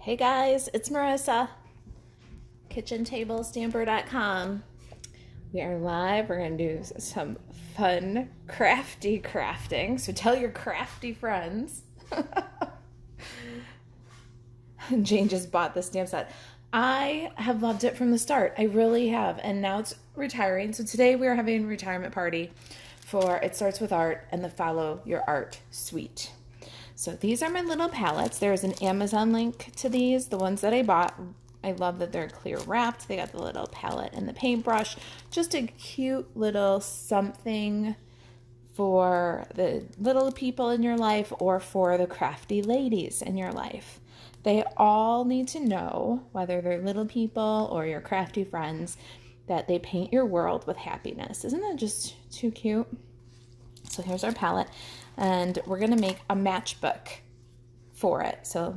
Hey guys, it's Marissa, kitchentablestamper.com. We are live. We're going to do some fun crafty crafting. So tell your crafty friends. Jane just bought the stamp set. I have loved it from the start. I really have. And now it's retiring. So today we are having a retirement party for It Starts With Art and the Follow Your Art Suite. So these are my little palettes. There's an Amazon link to these, the ones that I bought. I love that they're clear wrapped. They got the little palette and the paintbrush. Just a cute little something for the little people in your life or for the crafty ladies in your life. They all need to know, whether they're little people or your crafty friends, that they paint your world with happiness. Isn't that just too cute? So here's our palette. And we're going to make a matchbook for it. So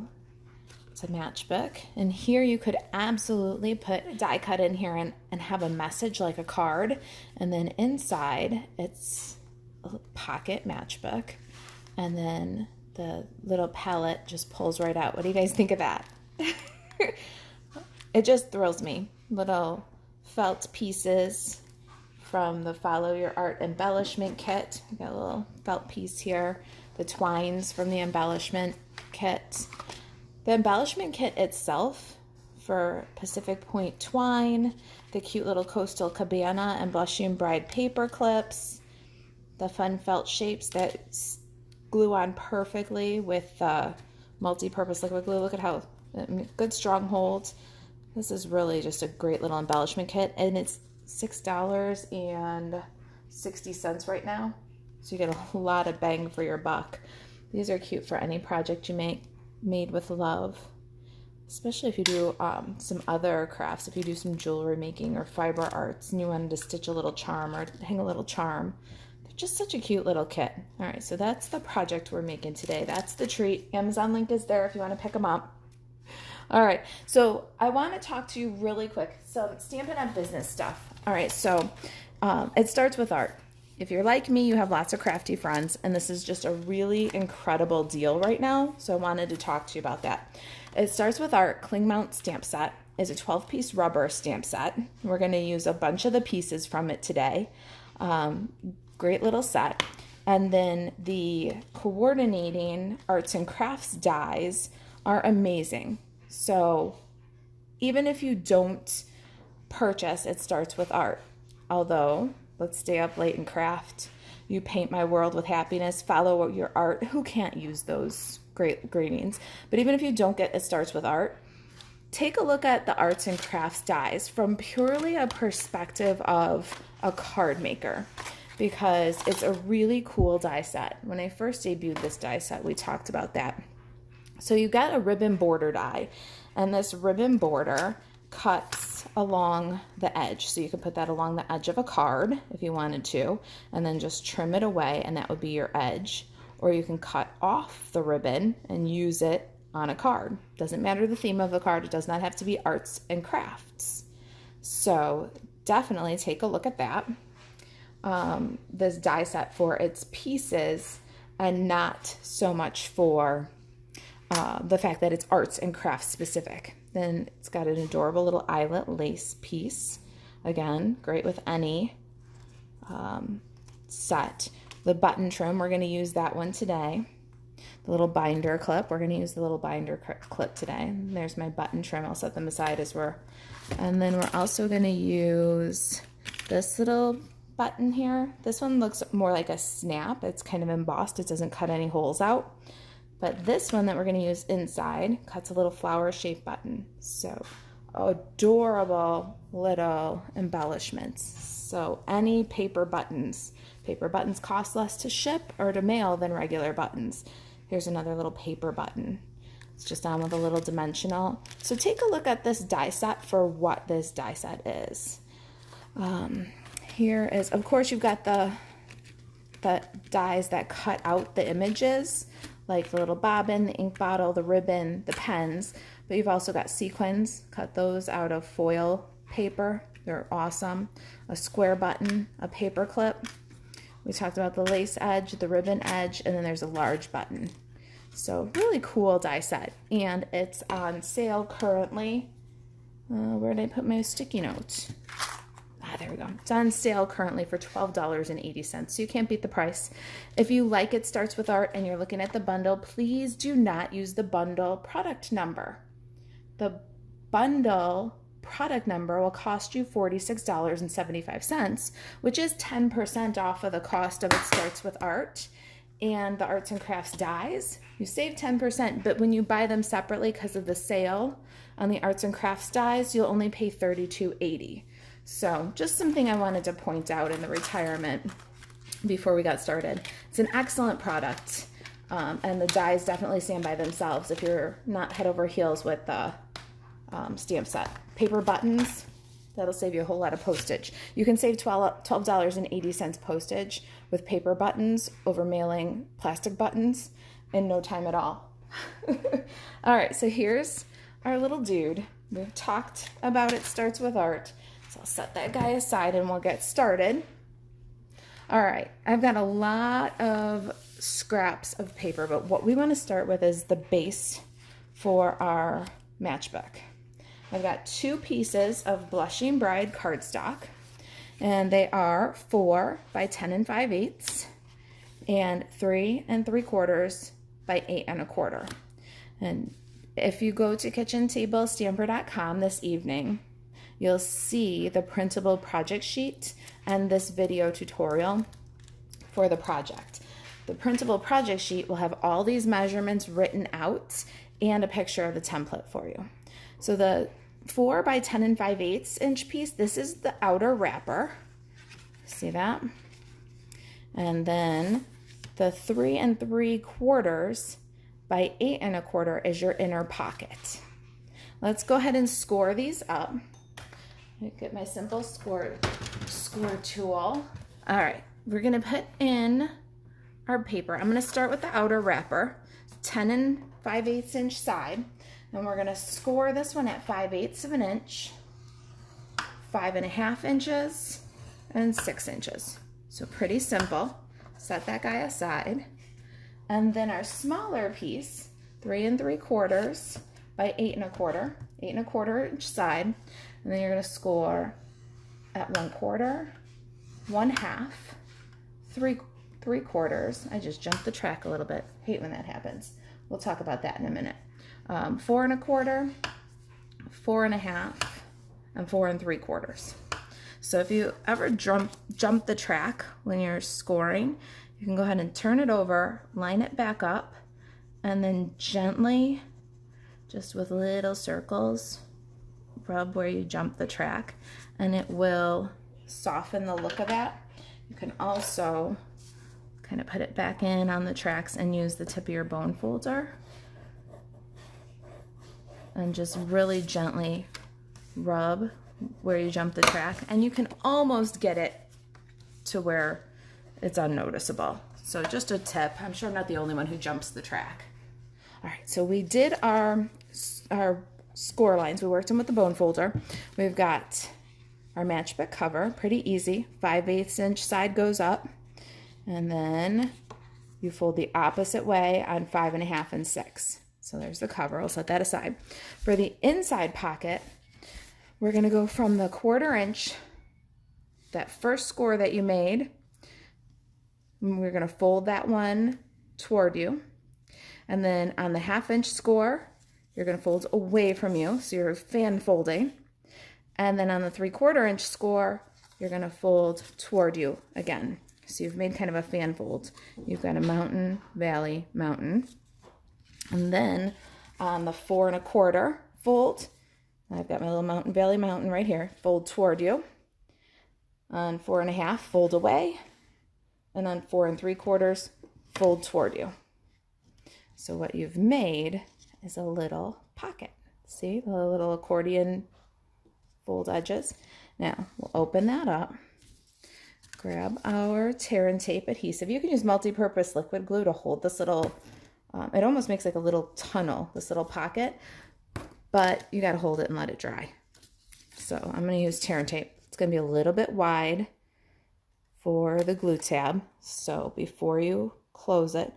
it's a matchbook. And here you could absolutely put a die cut in here and have a message like a card. And then inside it's a pocket matchbook. And then the little palette just pulls right out. What do you guys think of that? It just thrills me. Little felt pieces from the Follow Your Art embellishment kit. We got a little felt piece here. The twines from the embellishment kit. The embellishment kit itself for Pacific Point twine, the cute little Coastal Cabana and Blushing Bride paper clips, the fun felt shapes that glue on perfectly with multi-purpose liquid glue. Look at how good strong hold. This is really just a great little embellishment kit, and it's $6.60 right now, so you get a lot of bang for your buck. These are cute for any project you made with love, especially if you do some other crafts. If you do some jewelry making or fiber arts and you wanted to stitch a little charm or hang a little charm, they're just such a cute little kit. All right, so that's the project we're making today. That's the treat. Amazon link is there if you want to pick them up. All right, so I want to talk to you really quick. Some Stampin' Up business stuff. All right, so it starts with art. If you're like me, you have lots of crafty friends, and this is just a really incredible deal right now, so I wanted to talk to you about that. It Starts With Art Cling Mount Stamp Set is a 12-piece rubber stamp set. We're going to use a bunch of the pieces from it today. Great little set. And then the coordinating arts and crafts dies are amazing. So even if you don't purchase It Starts With Art, although let's stay up late and craft, you paint my world with happiness, follow your art, who can't use those great greetings? But even if you don't get It Starts With Art, take a look at the arts and crafts dies from purely a perspective of a card maker, because it's a really cool die set. When I first debuted this die set, we talked about that. So you got a ribbon border die, and this ribbon border cuts along the edge. So you can put that along the edge of a card if you wanted to, and then just trim it away, and that would be your edge. Or you can cut off the ribbon and use it on a card. Doesn't matter the theme of the card. It does not have to be arts and crafts. So definitely take a look at that. This die set for its pieces, and not so much for the fact that it's arts and crafts specific. Then it's got an adorable little eyelet lace piece. Again, great with any set. The button trim, we're going to use that one today. The little binder clip, we're going to use the little binder clip today. And there's my button trim. I'll set them aside as and then we're also going to use this little button here. This one looks more like a snap. It's kind of embossed. It doesn't cut any holes out. But this one that we're going to use inside cuts a little flower-shaped button. So adorable little embellishments. So any paper buttons cost less to ship or to mail than regular buttons. Here's another little paper button. It's just on with a little dimensional. So take a look at this die set for what this die set is. Here is, of course, you've got the dies that cut out the images, like the little bobbin, the ink bottle, the ribbon, the pens, but you've also got sequins. Cut those out of foil paper. They're awesome. A square button, a paper clip. We talked about the lace edge, the ribbon edge, and then there's a large button. So really cool die set, and it's on sale currently. Where did I put my sticky note? There we go. It's on sale currently for $12.80, so you can't beat the price. If you like It Starts With Art and you're looking at the bundle, please do not use the bundle product number. The bundle product number will cost you $46.75, which is 10% off of the cost of It Starts With Art and the Arts and Crafts dies. You save 10%, but when you buy them separately because of the sale on the Arts and Crafts dies, you'll only pay $32.80. So just something I wanted to point out in the retirement before we got started. It's an excellent product, and the dies definitely stand by themselves if you're not head over heels with the stamp set. Paper buttons, that'll save you a whole lot of postage. You can save $12.80 postage with paper buttons over mailing plastic buttons in no time at all. All right, so here's our little dude. We've talked about It Starts With Art. So I'll set that guy aside and we'll get started. All right, I've got a lot of scraps of paper, but what we want to start with is the base for our matchbook. I've got 2 pieces of Blushing Bride cardstock, and they are 4 by 10 5/8 and 3 3/4 by 8 1/4. And if you go to kitchentablestamper.com this evening, you'll see the printable project sheet and this video tutorial for the project. The printable project sheet will have all these measurements written out and a picture of the template for you. So the 4 by 10 5/8 inch piece, this is the outer wrapper. See that? And then the 3 3/4 by 8 1/4 is your inner pocket. Let's go ahead and score these up. Get my simple score tool. All right, we're gonna put in our paper. I'm gonna start with the outer wrapper, 10 5/8 inch side, and we're gonna score this one at 5/8 of an inch, 5 1/2 inches, and 6 inches. So pretty simple. Set that guy aside. And then our smaller piece, 3 3/4 by 8 1/4, 8 1/4 inch side. And then you're going to score at 1/4, 1/2, 3 3/4. I just jumped the track a little bit. Hate when that happens. We'll talk about that in a minute. 4 1/4, 4 1/2, and 4 3/4. So if you ever jump the track when you're scoring, you can go ahead and turn it over, line it back up, and then gently, just with little circles, rub where you jump the track, and it will soften the look of that. You can also kind of put it back in on the tracks and use the tip of your bone folder and just really gently rub where you jump the track, and you can almost get it to where it's unnoticeable. So just a tip. I'm sure I'm not the only one who jumps the track. All right, so we did our score lines. We worked them with the bone folder. We've got our matchbook cover, pretty easy. 5/8 inch side goes up, and then you fold the opposite way on 5 1/2 and 6. So there's the cover. I'll set that aside. For the inside pocket, we're going to go from the 1/4 inch, that first score that you made. We're going to fold that one toward you, and then on the 1/2 inch score, you're going to fold away from you, so you're fan folding. And then on the 3/4 inch score, you're going to fold toward you again. So you've made kind of a fan fold. You've got a mountain, valley, mountain. And then on the 4 1/4 fold, I've got my little mountain, valley, mountain right here. Fold toward you. On 4 1/2, fold away. And on 4 3/4, fold toward you. So what you've made is a little pocket. See the little accordion fold edges? Now we'll open that up. Grab our tear and tape adhesive. You can use multi-purpose liquid glue to hold this little, it almost makes like a little tunnel, this little pocket, but you got to hold it and let it dry. So I'm going to use tear and tape. It's going to be a little bit wide for the glue tab. So before you close it,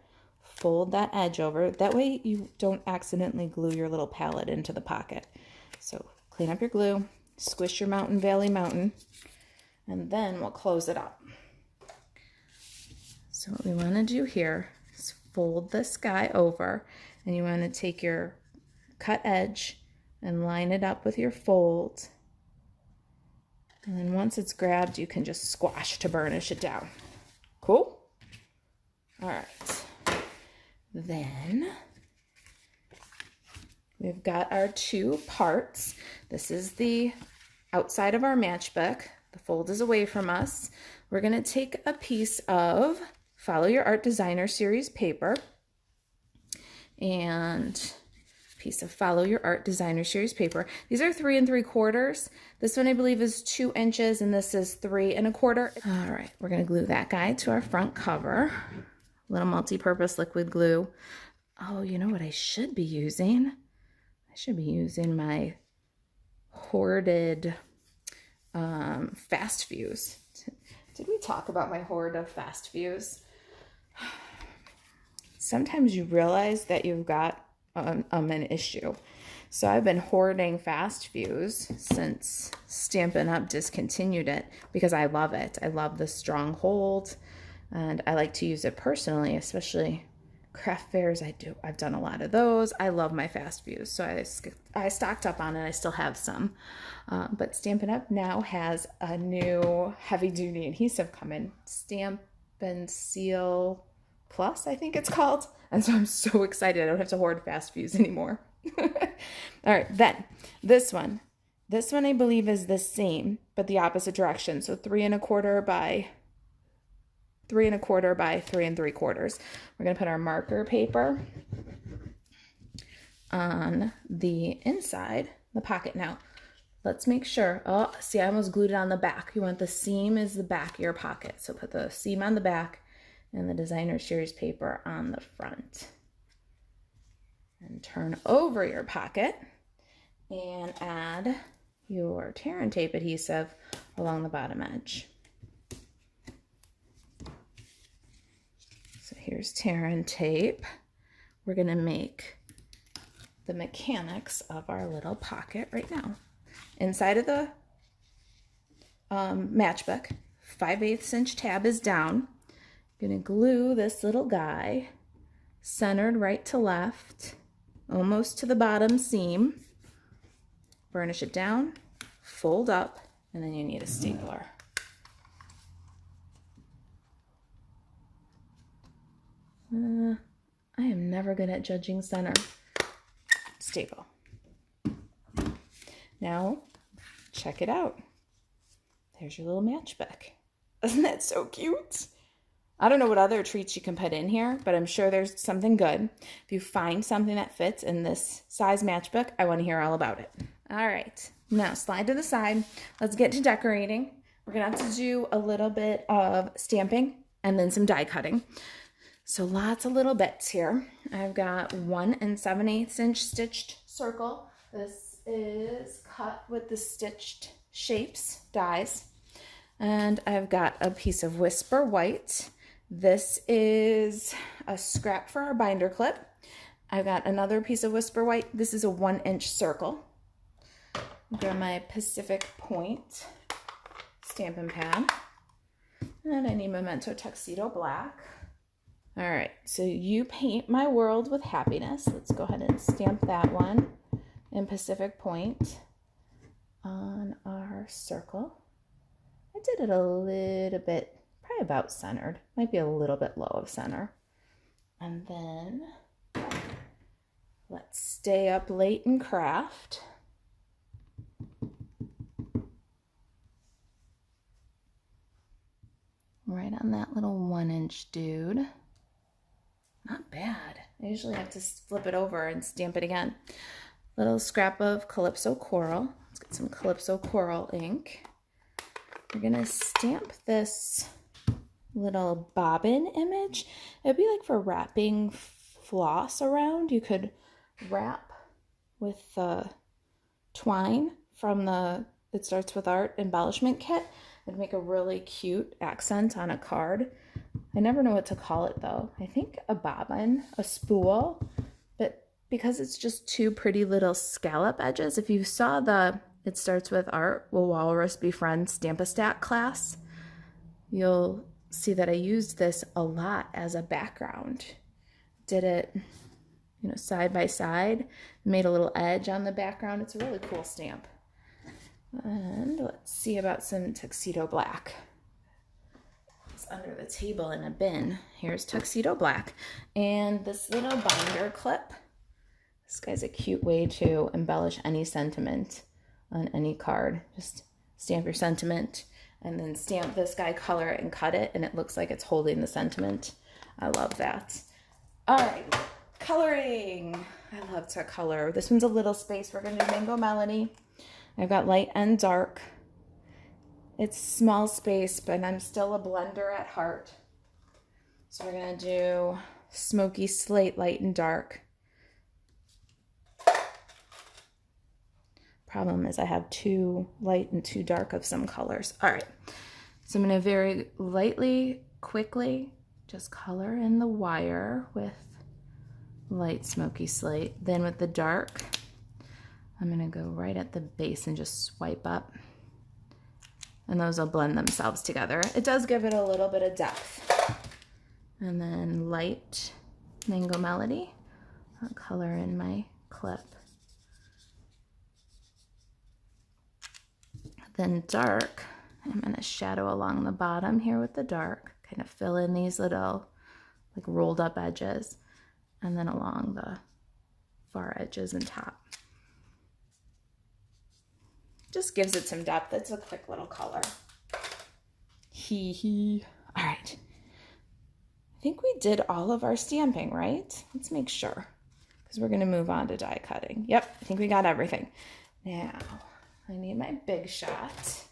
fold that edge over. That way you don't accidentally glue your little palette into the pocket. So clean up your glue, squish your Mountain Valley Mountain, and then we'll close it up. So what we want to do here is fold this guy over, and you want to take your cut edge and line it up with your fold. And then once it's grabbed, you can just squash to burnish it down. Cool? All right. Then we've got our two parts. This is the outside of our matchbook. The fold is away from us. We're going to take a piece of Follow Your Art Designer Series paper and piece of Follow Your Art Designer Series paper. These are 3 3/4. This one I believe is 2 inches and this is 3 1/4. All right, we're gonna glue that guy to our front cover. A little multi-purpose liquid glue. Oh, you know what I should be using? I should be using my hoarded fast fuse. Did we talk about my hoard of fast fuse? Sometimes you realize that you've got an issue. So I've been hoarding fast fuse since Stampin' Up discontinued it because I love it. I love the strong hold and I like to use it personally, especially craft fairs. I've done a lot of those. I love my fast fuse. So I stocked up on it. I still have some. But Stampin' Up now has a new heavy duty adhesive coming. Stampin' Seal Plus, I think it's called. And so I'm so excited. I don't have to hoard fast fuse anymore. All right, then this one I believe is the same, but the opposite direction. So 3 1/4 by 3 1/4 by 3 3/4. We're going to put our marker paper on the inside, the pocket. Now, let's make sure. Oh, see, I almost glued it on the back. You want the seam is the back of your pocket. So put the seam on the back and the Designer Series paper on the front. And turn over your pocket and add your tear and tape adhesive along the bottom edge. So here's tear and tape. We're going to make the mechanics of our little pocket right now. Inside of the matchbook, 5/8 inch tab is down. I'm going to glue this little guy centered right to left, almost to the bottom seam. Burnish it down, fold up, and then you need a stapler. I am never good at judging center. Staple. Now, check it out. There's your little matchbook. Isn't that so cute? I don't know what other treats you can put in here, but I'm sure there's something good. If you find something that fits in this size matchbook, I want to hear all about it. All right, now slide to the side. Let's get to decorating. We're going to have to do a little bit of stamping and then some die cutting. So lots of little bits here. I've got 1 7/8 inch stitched circle. This is cut with the stitched shapes, dies. And I've got a piece of Whisper White. This is a scrap for our binder clip. I've got another piece of Whisper White. This is a 1 inch circle. Grab my Pacific Point stamping pad. And I need Memento Tuxedo Black. All right, so You Paint My World with Happiness. Let's go ahead and stamp that one in Pacific Point on our circle. I did it a little bit, probably about centered. Might be a little bit low of center. And then let's stay up late and craft. Right on that little 1 inch dude. Not bad. I usually have to flip it over and stamp it again. Little scrap of Calypso Coral. Let's get some Calypso Coral ink. We're going to stamp this little bobbin image. It'd be like for wrapping floss around. You could wrap with twine from the It Starts With Art embellishment kit. It'd make a really cute accent on a card. I never know what to call it though. I think a bobbin, a spool, but because it's just two pretty little scallop edges, if you saw the It Starts With Art, Will Walrus Be Friends Stamp-A-Stack class, you'll see that I used this a lot as a background. Did it, you know, side by side, made a little edge on the background. It's a really cool stamp. And let's see about some Tuxedo Black. It's under the table in a bin. Here's Tuxedo Black. And this little binder clip. This guy's a cute way to embellish any sentiment on any card. Just stamp your sentiment and then stamp this guy, color it, and cut it, and it looks like it's holding the sentiment. I love that. All right, coloring. I love to color. This one's a little space. We're going to do Mango Melody. I've got light and dark. It's small space, but I'm still a blender at heart. So we're going to do Smoky Slate, light and dark. Problem is I have too light and too dark of some colors. All right, so I'm going to very lightly, quickly just color in the wire with light Smoky Slate. Then with the dark, I'm going to go right at the base and just swipe up. And those will blend themselves together. It does give it a little bit of depth. And then light Mango Melody. I'll color in my clip. Then dark, I'm going to shadow along the bottom here with the dark, kind of fill in these little like rolled up edges, and then along the far edges and top. Just gives it some depth. It's a quick little color. Hee hee. All right. I think we did all of our stamping, right? Let's make sure, because we're going to move on to die cutting. Yep, I think we got everything. Now, I need my big shot.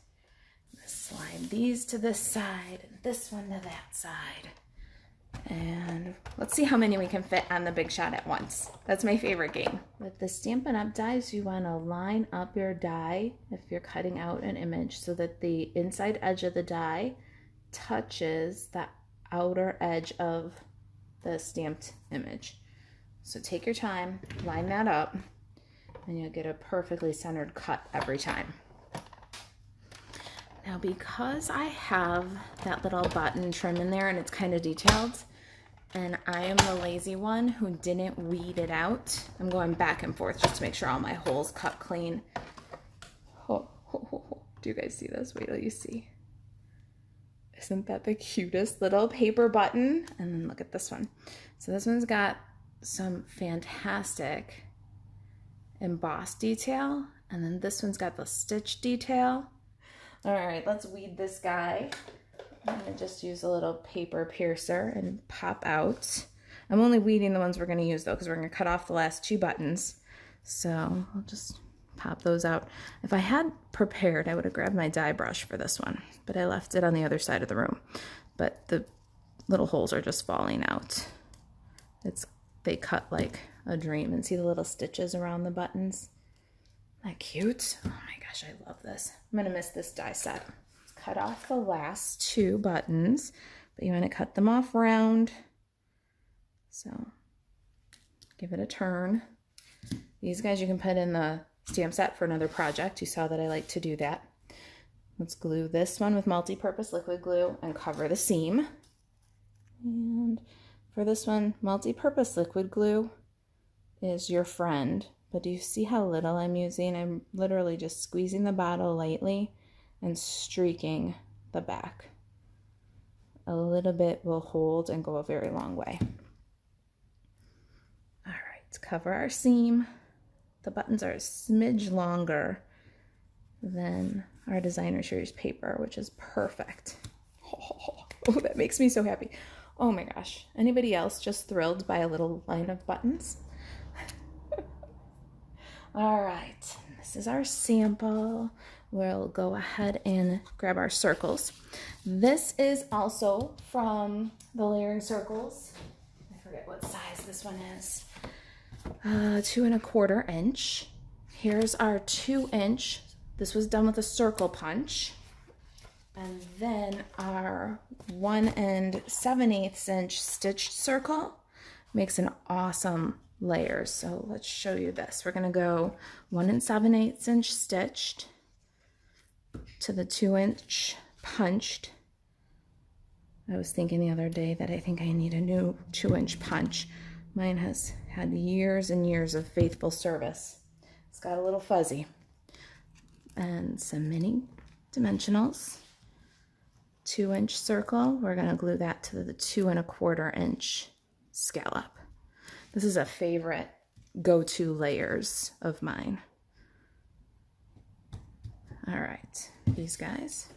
Slide these to this side and this one to that side. And let's see how many we can fit on the big shot at once. That's my favorite game. With the Stampin' Up dies, you want to line up your die if you're cutting out an image so that the inside edge of the die touches the outer edge of the stamped image. So take your time, line that up, and you'll get a perfectly centered cut every time. Now, because I have that little button trim in there and it's kind of detailed, and I am the lazy one who didn't weed it out, I'm going back and forth just to make sure all my holes cut clean. Oh, oh, oh, oh. Do you guys see this? Wait till you see. Isn't that the cutest little paper button? And then look at this one. So this one's got some fantastic embossed detail, and then this one's got the stitch detail. All right, let's weed this guy. I'm gonna just use a little paper piercer and pop out. I'm only weeding the ones we're gonna use though, because we're gonna cut off the last two buttons. So I'll just pop those out. If I had prepared, I would have grabbed my die brush for this one, but I left it on the other side of the room. But the little holes are just falling out. They cut like a dream, and see the little stitches around the buttons? Isn't that cute? Oh my gosh, I love this. I'm gonna miss this die set. Let's cut off the last two buttons, but you want to cut them off round. So give it a turn. These guys you can put in the stamp set for another project. You saw that I like to do that. Let's glue this one with multi-purpose liquid glue and cover the seam. And for this one, multi-purpose liquid glue is your friend. But do you see how little I'm using? I'm literally just squeezing the bottle lightly and streaking the back. A little bit will hold and go a very long way. All right, cover our seam. The buttons are a smidge longer than our designer series paper, which is perfect. Oh, that makes me so happy. Oh my gosh. Anybody else just thrilled by a little line of buttons? All right, this is our sample. We'll go ahead and grab our circles. This is also from the layering circles. I forget what size this one is. 2 1/4 inch. Here's our 2 inch. This was done with a circle punch. And then our 1 7/8 inch stitched circle makes an awesome layer. So let's show you this. We're gonna go 1 7/8 inch stitched to the 2 inch punched. I was thinking the other day that I think I need a new 2 inch punch. Mine has had years and years of faithful service. It's got a little fuzzy. And some mini dimensionals. 2 inch circle. We're gonna glue that to the 2 1/4 inch scallop. This is a favorite go-to layers of mine. All right, these guys.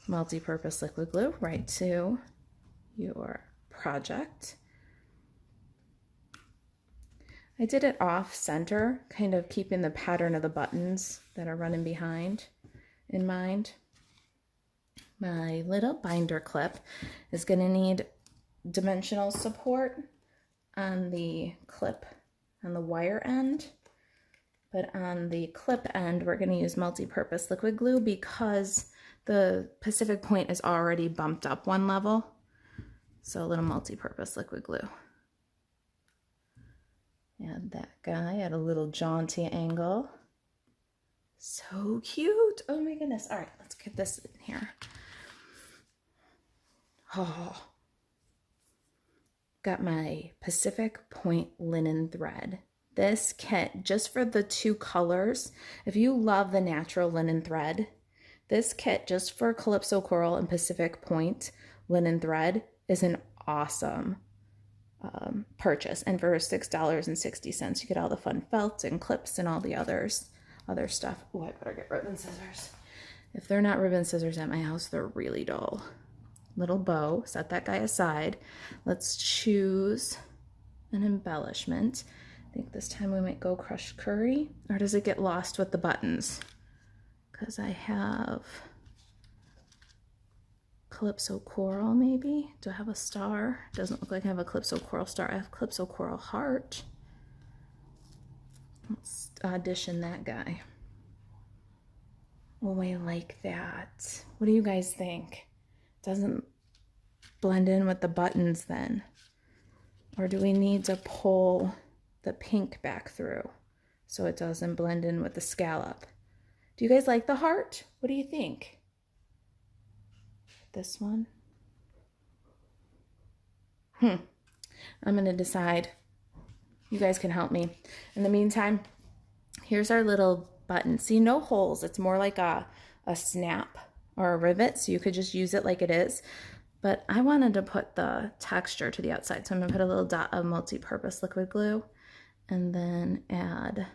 Multi-purpose liquid glue right to your project. I did it off center, kind of keeping the pattern of the buttons that are running behind in mind. My little binder clip is going to need dimensional support on the clip on the wire end, but on the clip end we're going to use multi-purpose liquid glue because the Pacific point is already bumped up one level, so a little multi-purpose liquid glue. Add that guy at a little jaunty angle. So cute. Oh my goodness. All right, let's get this in here. Oh, got my Pacific Point linen thread. This kit, just for the 2 colors, if you love the natural linen thread, this kit just for Calypso Coral and Pacific Point linen thread is an awesome purchase. And for $6.60, you get all the fun felts and clips and all the other stuff. Oh, I better get ribbon scissors. If they're not ribbon scissors at my house, they're really dull. Little bow, set that guy aside. Let's choose an embellishment. I think this time we might go crushed curry, or does it get lost with the buttons? Because I have Calypso Coral maybe. Do I have a star? Doesn't look like I have a Calypso Coral star. I have Calypso Coral heart. Let's audition that guy. Oh, I like that. What do you guys think? Doesn't blend in with the buttons then? Or do we need to pull the pink back through so it doesn't blend in with the scallop? Do you guys like the heart? What do you think? This one? I'm gonna decide. You guys can help me. In the meantime, here's our little button. See, no holes. It's more like a snap or a rivet, so you could just use it like it is. But I wanted to put the texture to the outside, so I'm gonna put a little dot of multi-purpose liquid glue and then add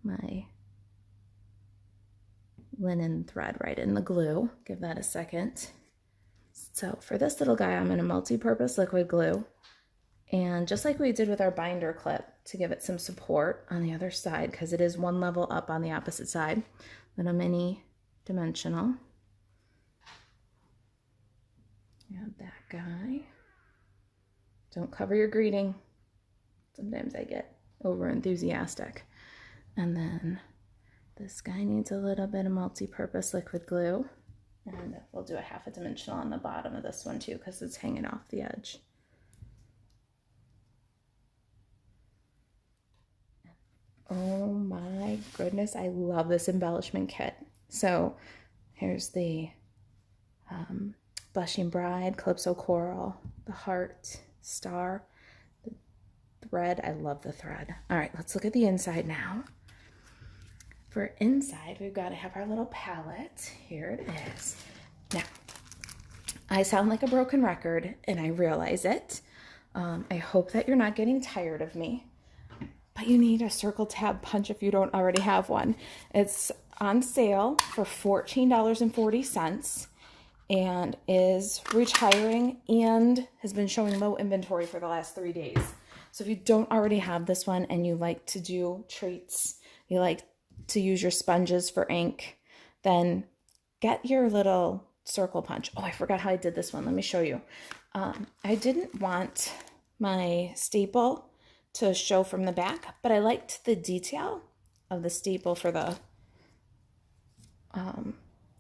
my linen thread right in the glue. Give that a second. So for this little guy, I'm gonna multi-purpose liquid glue, and just like we did with our binder clip to give it some support on the other side, because it is one level up on the opposite side, little mini dimensional. Add that guy. Don't cover your greeting. Sometimes I get over enthusiastic. And then this guy needs a little bit of multi-purpose liquid glue. And we'll do a half a dimensional on the bottom of this one too, because it's hanging off the edge. Oh my goodness, I love this embellishment kit. So here's the Blushing Bride, Calypso Coral, the heart, star, the thread. I love the thread. All right, let's look at the inside now. For inside, we've got to have our little palette. Here it is. Now, I sound like a broken record, and I realize it. I hope that you're not getting tired of me, but you need a circle tab punch if you don't already have one. It's on sale for $14.40 and is retiring and has been showing low inventory for the last 3 days. So if you don't already have this one and you like to do treats, you like to use your sponges for ink, then get your little circle punch. Oh, I forgot how I did this one. Let me show you. I didn't want my staple to show from the back, but I liked the detail of the staple for the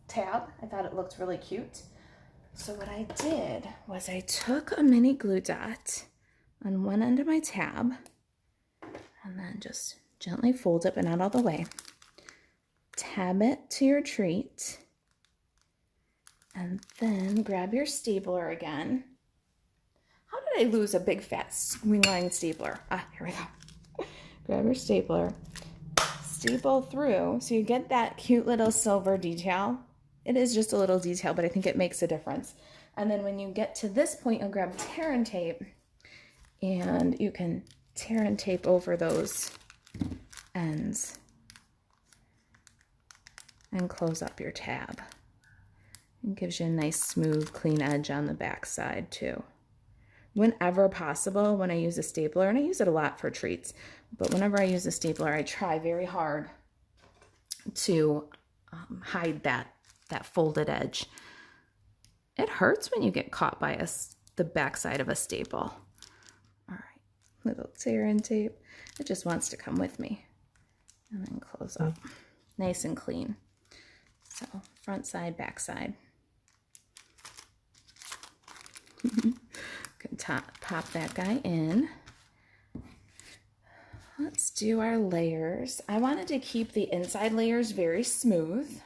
tab. I thought it looked really cute. So what I did was I took a mini glue dot on one end of my tab and then just gently fold it, but not all the way. Tab it to your treat and then grab your stapler again. How did I lose a big fat wing-line stapler? Here we go. Grab your stapler, staple through so you get that cute little silver detail. It is just a little detail, but I think it makes a difference. And then when you get to this point, you'll grab tear and tape, and you can tear and tape over those ends and close up your tab. It gives you a nice smooth clean edge on the back side too. Whenever possible, when I use a stapler, and I use it a lot for treats, but whenever I use a stapler, I try very hard to hide that folded edge. It hurts when you get caught by the back side of a staple. All right, little tear and tape. It just wants to come with me. And then close up. Nice and clean. So front side, back side. Can pop that guy in. Let's do our layers. I wanted to keep the inside layers very smooth.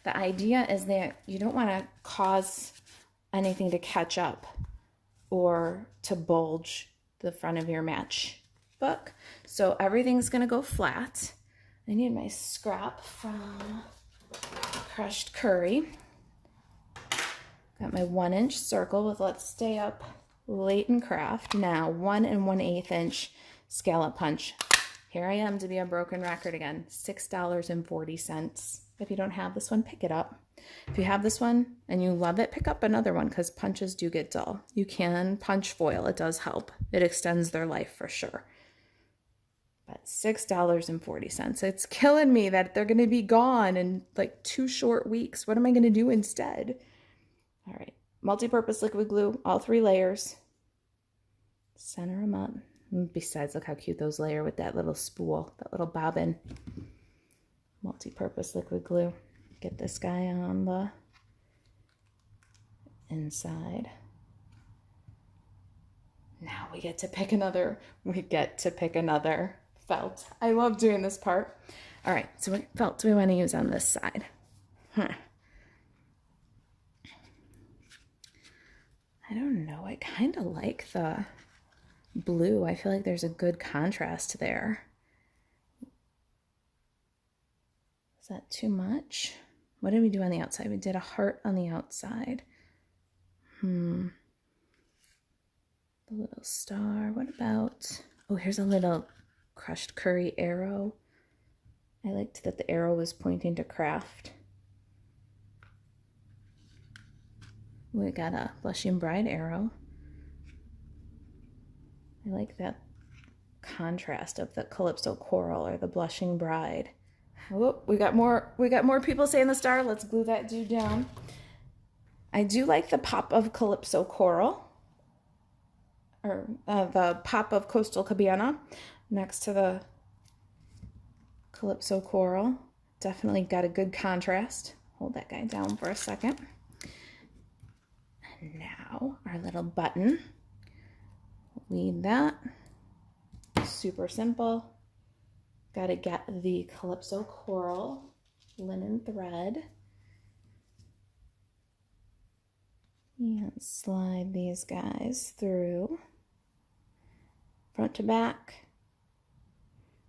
The idea is that you don't want to cause anything to catch up or to bulge the front of your matchbook. So everything's going to go flat. I need my scrap from crushed curry. Got my 1-inch circle with Let's Stay Up Late in Craft. Now 1 1/8 inch scallop punch. Here I am to be a broken record again. $6.40. If you don't have this one, pick it up. If you have this one and you love it, pick up another one because punches do get dull. You can punch foil. It does help. It extends their life for sure. But $6.40. It's killing me that they're going to be gone in like 2 short weeks. What am I going to do instead? All right. Multi-purpose liquid glue, all 3 layers. Center them up. And besides, look how cute those layer with that little spool, that little bobbin. Multi-purpose liquid glue. Get this guy on the inside. Now we get to pick another felt. I love doing this part. All right, so what felt do we want to use on this side? I don't know. I kind of like the blue. I feel like there's a good contrast there. Is that too much? What did we do on the outside? We did a heart on the outside. The little star. What about... Oh, here's a little crushed curry arrow. I liked that the arrow was pointing to craft. We got a blushing bride arrow. I like that contrast of the calypso coral or the blushing bride. Whoop, we got more people saying the star. Let's glue that dude down. I do like the pop of calypso coral, or the pop of coastal cabana next to the calypso coral. Definitely got a good contrast. Hold that guy down for a second. And now our little button. Weed that. Super simple. Got to get the calypso coral linen thread. And slide these guys through front to back.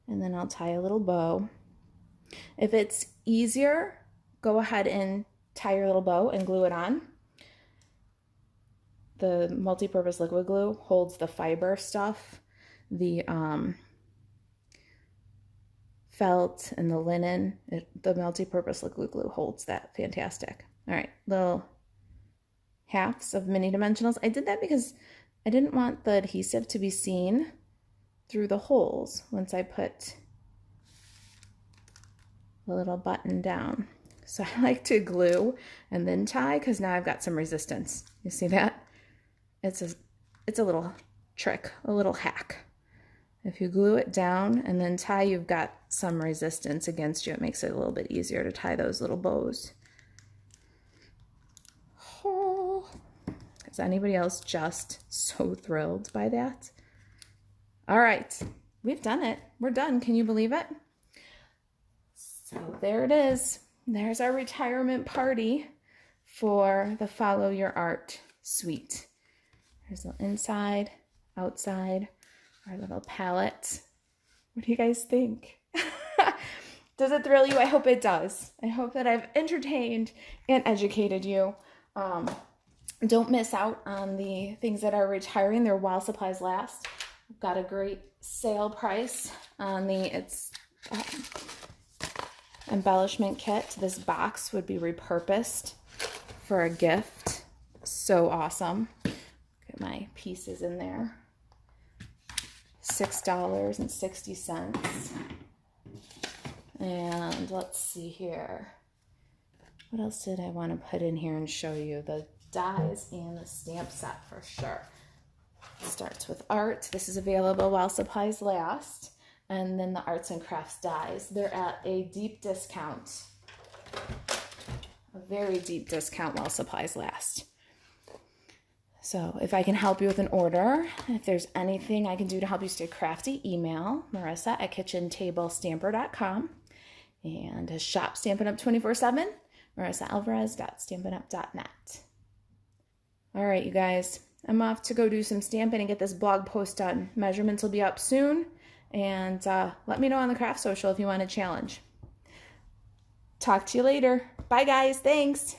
And then I'll tie a little bow. If it's easier, go ahead and tie your little bow and glue it on. The multi-purpose liquid glue holds the fiber stuff, the felt and the linen. The multi-purpose liquid glue holds that. Fantastic. All right, little halves of mini dimensionals. I did that because I didn't want the adhesive to be seen through the holes once I put the little button down. So I like to glue and then tie because now I've got some resistance. You see that? It's a little trick, a little hack. If you glue it down and then tie, you've got some resistance against you. It makes it a little bit easier to tie those little bows. Is anybody else just so thrilled by that? All right, we've done it. We're done. Can you believe it? So there it is. There's our retirement party for the Follow Your Art suite. There's the inside, outside, our little palette. What do you guys think? Does it thrill you? I hope it does. I hope that I've entertained and educated you. Don't miss out on the things that are retiring. They're while supplies last. I've got a great sale price on the embellishment kit. This box would be repurposed for a gift. So awesome. Look at my pieces in there. $6.60. And let's see here. What else did I want to put in here and show you? The dies and the stamp set for sure. It starts with art. This is available while supplies last. And then the arts and crafts dies. They're at a deep discount. A very deep discount while supplies last. So if I can help you with an order, if there's anything I can do to help you stay crafty, email marisa@kitchentablestamper.com and shop Stampin' Up 24/7, marisaalvarez.stampinup.net. All right, you guys, I'm off to go do some stamping and get this blog post done. Measurements will be up soon, and let me know on the craft social if you want a challenge. Talk to you later. Bye, guys. Thanks.